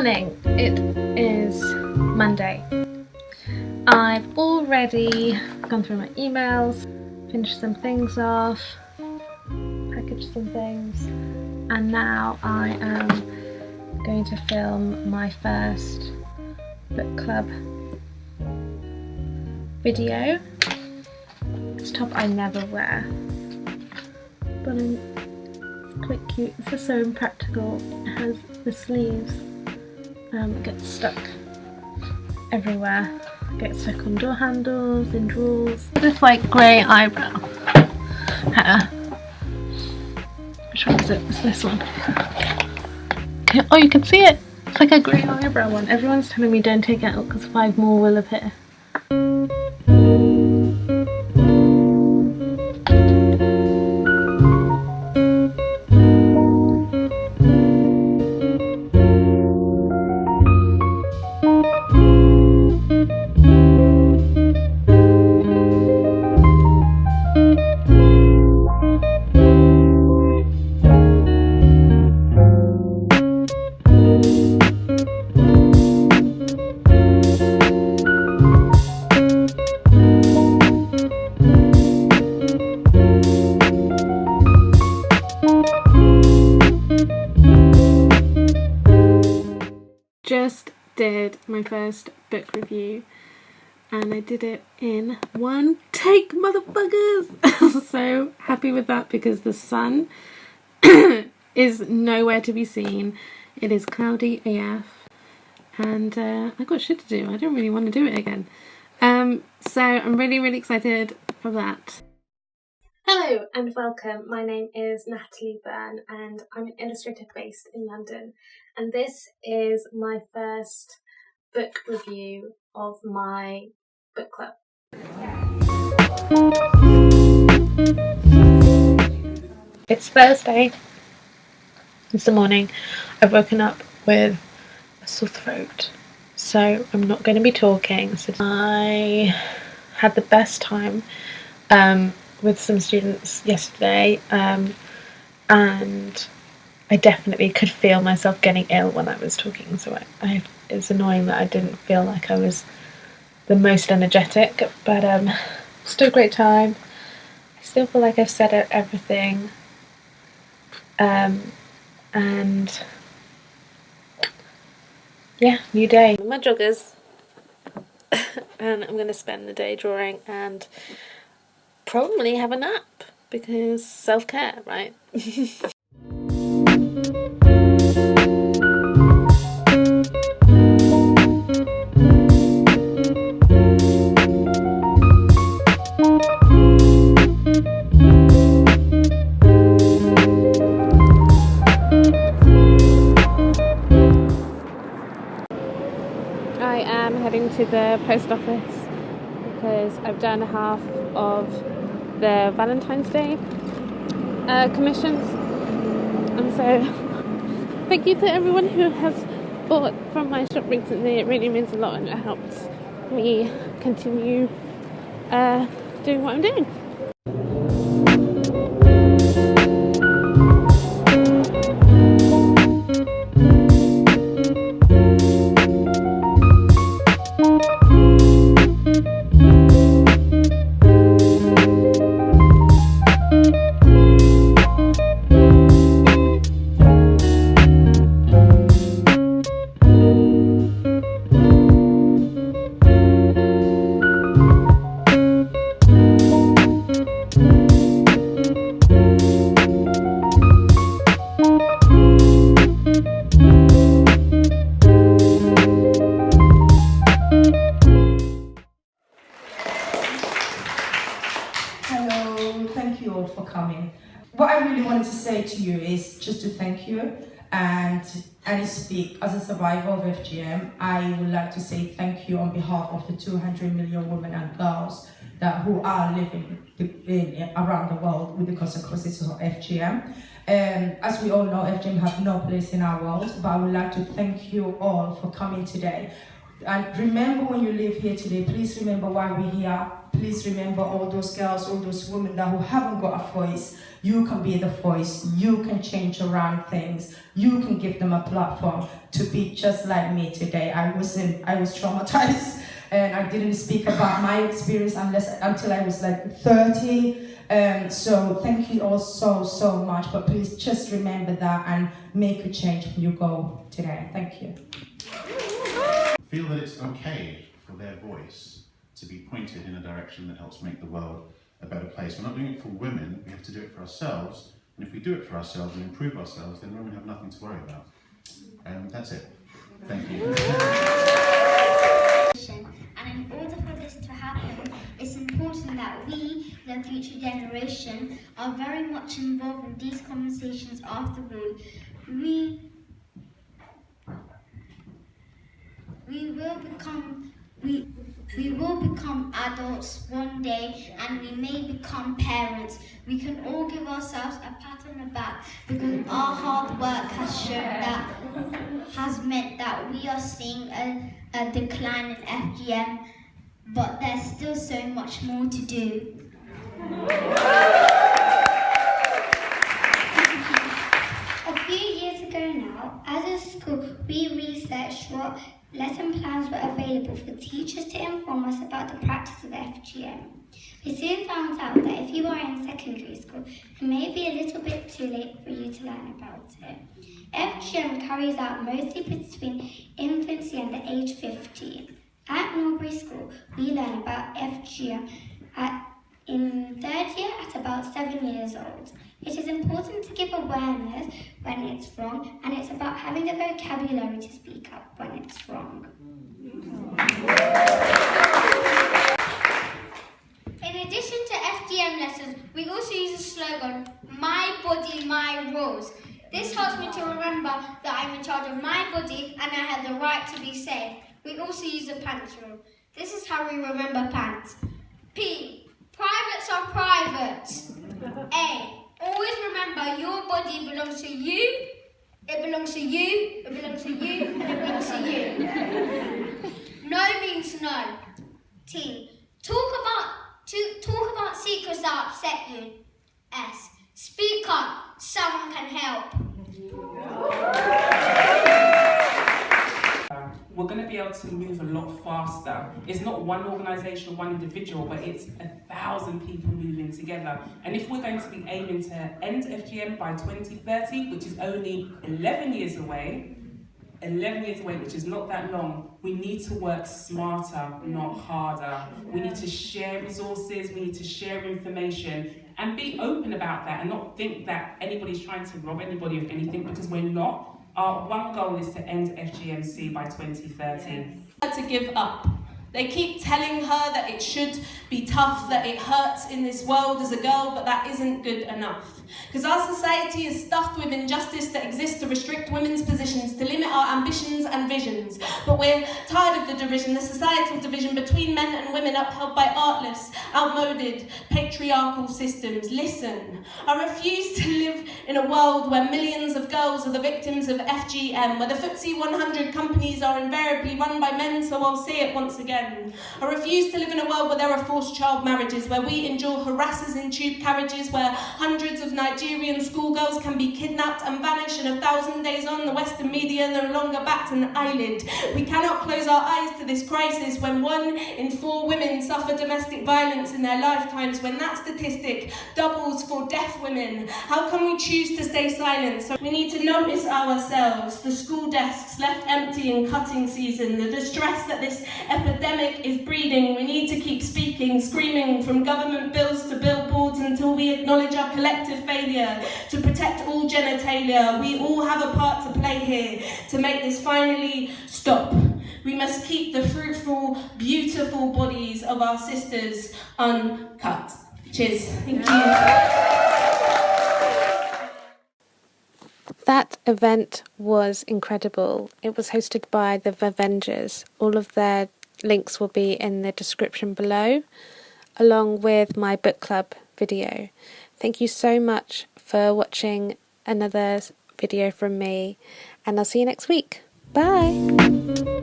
morning. It is Monday. I've already gone through my emails, finished some things off, packaged some things, and now I am going to film my first book club video. This top I never wear, but it's quite cute. It's just so impractical. It has the sleeves, gets stuck everywhere. Gets stuck on door handles, in drawers. This like grey eyebrow hair. Which one is it? It's this one. Oh, you can see it. It's like a grey eyebrow one. Everyone's telling me don't take it out because 5 more will appear. Just did my first book review and I did it in one take, motherfuckers! I'm so happy with that because the sun is nowhere to be seen. It is cloudy AF and I got shit to do. I don't really want to do it again. So I'm really excited for that. Hello and welcome. My name is Natalie Byrne and I'm an illustrator based in London, and this is my first book review of my book club. It's Thursday. It's the morning. I've woken up with a sore throat, so I'm not going to be talking. So I had the best time with some students yesterday, and I definitely could feel myself getting ill when I was talking, so it's annoying that I didn't feel like I was the most energetic, but still a great time. I still feel like I've said everything, and yeah, new day. My joggers and I'm going to spend the day drawing and probably have a nap because self-care, right? I am heading to the post office because I've done half of the Valentine's Day commissions, and so thank you to everyone who has bought from my shop recently. It really means a lot and it helps me continue doing what I'm doing. For coming. What I really wanted to say to you is just to thank you and speak as a survivor of FGM. I would like to say thank you on behalf of the 200 million women and girls who are living around the world with the consequences of FGM. As we all know, FGM have no place in our world, but I would like to thank you all for coming today. And remember, when you leave here today, please remember why we're here. please remember all those girls, all those women that who haven't got a voice. You can be the voice. You can change around things. You can give them a platform to be just like me today. I was traumatized, and I didn't speak about my experience until I was like 30. So thank you all so much. But please just remember that and make a change when you go today. Thank you. Feel that it's okay for their voice to be pointed in a direction that helps make the world a better place. We're not doing it for women, we have to do it for ourselves. And if we do it for ourselves and improve ourselves, then women have nothing to worry about. That's it. Thank you. And in order for this to happen, it's important that we, the future generation, are very much involved in these conversations afterward. We will become adults one day, and we may become parents. We can all give ourselves a pat on the back because our hard work has meant that we are seeing a decline in FGM, but there's still so much more to do. A few years ago now, as a school, we researched what lesson plans were available for teachers to inform us about the practice of FGM. We soon found out that if you are in secondary school, it may be a little bit too late for you to learn about it. FGM carries out mostly between infancy and the age 15. At Norbury School, we learn about FGM in third year at about 7 years old. It is important to give awareness when it's wrong, and it's about having the vocabulary to speak up when it's wrong. In addition to FGM lessons, we also use the slogan, "My body, my rules." This helps me to remember that I'm in charge of my body and I have the right to be safe. We also use the pants rule. This is how we remember pants. P. Privates are private. A. Always remember your body belongs to you, it belongs to you, it belongs to you, and it belongs to you. No means no. T. Talk about secrets that upset you. S. Speak up, someone can help. We're going to be able to move a lot faster. It's not one organisation or one individual, but it's 1,000 people moving together. And if we're going to be aiming to end FGM by 2030, which is only 11 years away, which is not that long, we need to work smarter, not harder. We need to share resources, we need to share information, and be open about that and not think that anybody's trying to rob anybody of anything, because we're not. Our one goal is to end FGMC by 2030. To give up. They keep telling her that it should be tough, that it hurts in this world as a girl, but that isn't good enough. Because our society is stuffed with injustice that exists to restrict women's positions, to limit our ambitions and visions. But we're tired of the division, the societal division between men and women upheld by artless, outmoded, patriarchal systems. Listen, I refuse to live in a world where millions of girls are the victims of FGM, where the FTSE 100 companies are invariably run by men, so I'll say it once again. I refuse to live in a world where there are forced child marriages, where we endure harassers in tube carriages, where hundreds of Nigerian schoolgirls can be kidnapped and vanish, and 1,000 days on, the Western media no longer bats an eyelid. We cannot close our eyes to this crisis when 1 in 4 women suffer domestic violence in their lifetimes, when that statistic doubles for deaf women. How can we choose to stay silent? So we need to notice ourselves, the school desks left empty in cutting season, the distress that this epidemic is breeding. We need to keep speaking, screaming, from government bills to billboards, until we acknowledge our collective failure to protect all genitalia. We all have a part to play here to make this finally stop. We must keep the fruitful, beautiful bodies of our sisters uncut. Cheers. Thank you. That event was incredible. It was hosted by the Vavengers. All of their links will be in the description below, along with my book club video. Thank you so much for watching another video from me, and I'll see you next week. Bye!